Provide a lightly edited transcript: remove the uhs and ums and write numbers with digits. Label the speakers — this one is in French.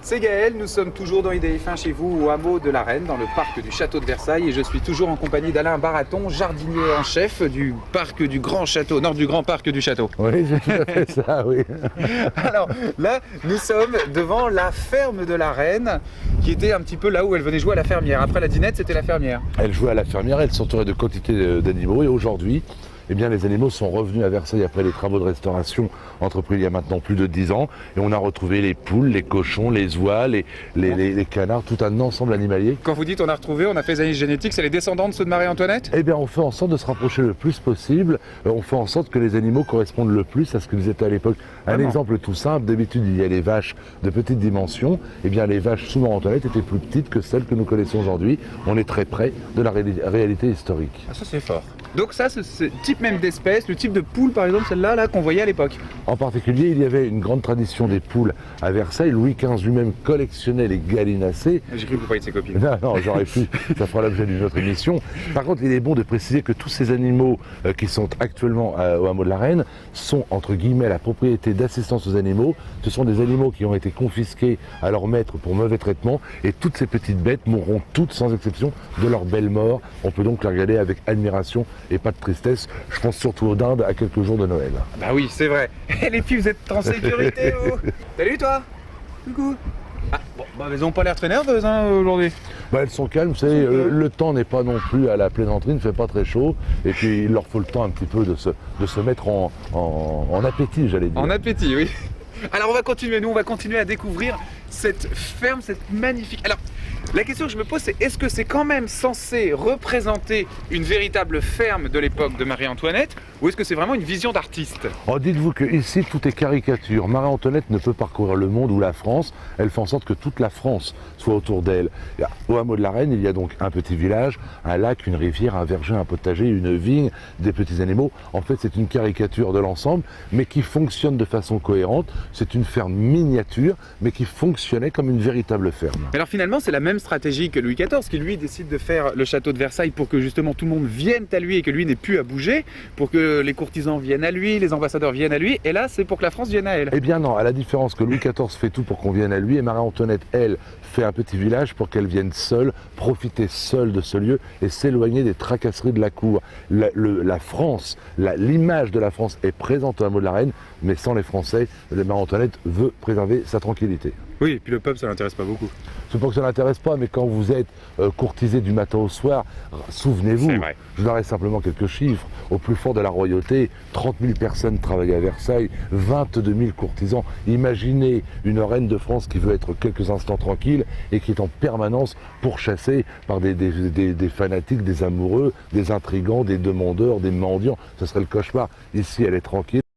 Speaker 1: C'est Gaël, nous sommes toujours dans IDF1 chez vous au hameau de la Reine, dans le parc du château de Versailles, et je suis toujours en compagnie d'Alain Baraton, jardinier en chef du parc du grand château, non, du grand parc du château.
Speaker 2: Oui, c'est tout à fait ça, oui.
Speaker 1: Alors là, nous sommes devant la ferme de la Reine, qui était un petit peu là où elle venait jouer à la fermière. Après la dinette, c'était la fermière.
Speaker 2: Elle jouait à la fermière, elle s'entourait de quantité d'animaux, et aujourd'hui, eh bien, les animaux sont revenus à Versailles après les travaux de restauration entrepris il y a maintenant plus de 10 ans. Et on a retrouvé les poules, les cochons, les oies, les canards, tout un ensemble animalier.
Speaker 1: Quand vous dites on a retrouvé, on a fait des analyses génétiques, c'est les descendants de ceux de Marie-Antoinette?
Speaker 2: Eh bien, on fait en sorte de se rapprocher le plus possible. On fait en sorte que les animaux correspondent le plus à ce qu'ils étaient à l'époque. Un exemple tout simple, d'habitude, il y a les vaches de petite dimension. Eh bien, les vaches sous Marie-Antoinette étaient plus petites que celles que nous connaissons aujourd'hui. On est très près de la réalité historique.
Speaker 1: Ah, ça c'est fort. Donc ça, c'est ce type même d'espèce, le type de poule par exemple, celle-là là, qu'on voyait à l'époque.
Speaker 2: En particulier, il y avait une grande tradition des poules à Versailles. Louis XV lui-même collectionnait les gallinacées.
Speaker 1: J'ai cru que vous parliez de ses copines.
Speaker 2: Non, j'aurais pu, ça fera l'objet d'une autre émission. Par contre, il est bon de préciser que tous ces animaux qui sont actuellement au hameau de la Reine sont, entre guillemets, la propriété d'assistance aux animaux. Ce sont des animaux qui ont été confisqués à leur maître pour mauvais traitement, et toutes ces petites bêtes mourront toutes, sans exception, de leur belle mort. On peut donc les regarder avec admiration et pas de tristesse. Je pense surtout aux dindes à quelques jours de Noël.
Speaker 1: Bah oui, c'est vrai. Et les filles, vous êtes en sécurité, vous. Salut toi. Coucou. Ah, bon, bah elles ont pas l'air très nerveuses aujourd'hui.
Speaker 2: Bah, elles sont calmes, vous savez, le temps n'est pas non plus à la plaisanterie, il ne fait pas très chaud, et puis il leur faut le temps un petit peu de se mettre en appétit, j'allais dire.
Speaker 1: En appétit, oui. Alors on va continuer, nous on va continuer à découvrir cette ferme, cette magnifique... Alors, la question que je me pose, c'est est-ce que c'est quand même censé représenter une véritable ferme de l'époque de Marie-Antoinette, ou est-ce que c'est vraiment une vision d'artiste?
Speaker 2: Oh, dites-vous que ici tout est caricature. Marie-Antoinette ne peut parcourir le monde ou la France. Elle fait en sorte que toute la France soit autour d'elle. Au hameau de la Reine, il y a donc un petit village, un lac, une rivière, un verger, un potager, une vigne, des petits animaux. En fait, c'est une caricature de l'ensemble, mais qui fonctionne de façon cohérente. C'est une ferme miniature, mais qui fonctionnait comme une véritable ferme.
Speaker 1: Alors finalement, c'est la même stratégie que Louis XIV, qui lui décide de faire le château de Versailles pour que justement tout le monde vienne à lui et que lui n'ait plus à bouger, pour que les courtisans viennent à lui, les ambassadeurs viennent à lui, et là c'est pour que la France vienne à elle.
Speaker 2: Eh bien non, à la différence que Louis XIV fait tout pour qu'on vienne à lui, et Marie-Antoinette, elle, fait un petit village pour qu'elle vienne seule, profiter seule de ce lieu et s'éloigner des tracasseries de la cour. La France, l'image de la France est présente au hameau de la Reine, mais sans les Français, Marie-Antoinette veut préserver sa tranquillité.
Speaker 1: Oui, et puis le peuple, ça l'intéresse pas beaucoup.
Speaker 2: C'est pas que ça n'intéresse pas, mais quand vous êtes courtisé du matin au soir, souvenez-vous, je donnerai simplement quelques chiffres. Au plus fort de la royauté, 30 000 personnes travaillaient à Versailles, 22 000 courtisans. Imaginez une reine de France qui veut être quelques instants tranquille et qui est en permanence pourchassée par des fanatiques, des amoureux, des intrigants, des demandeurs, des mendiants. Ce serait le cauchemar. Ici, elle est tranquille.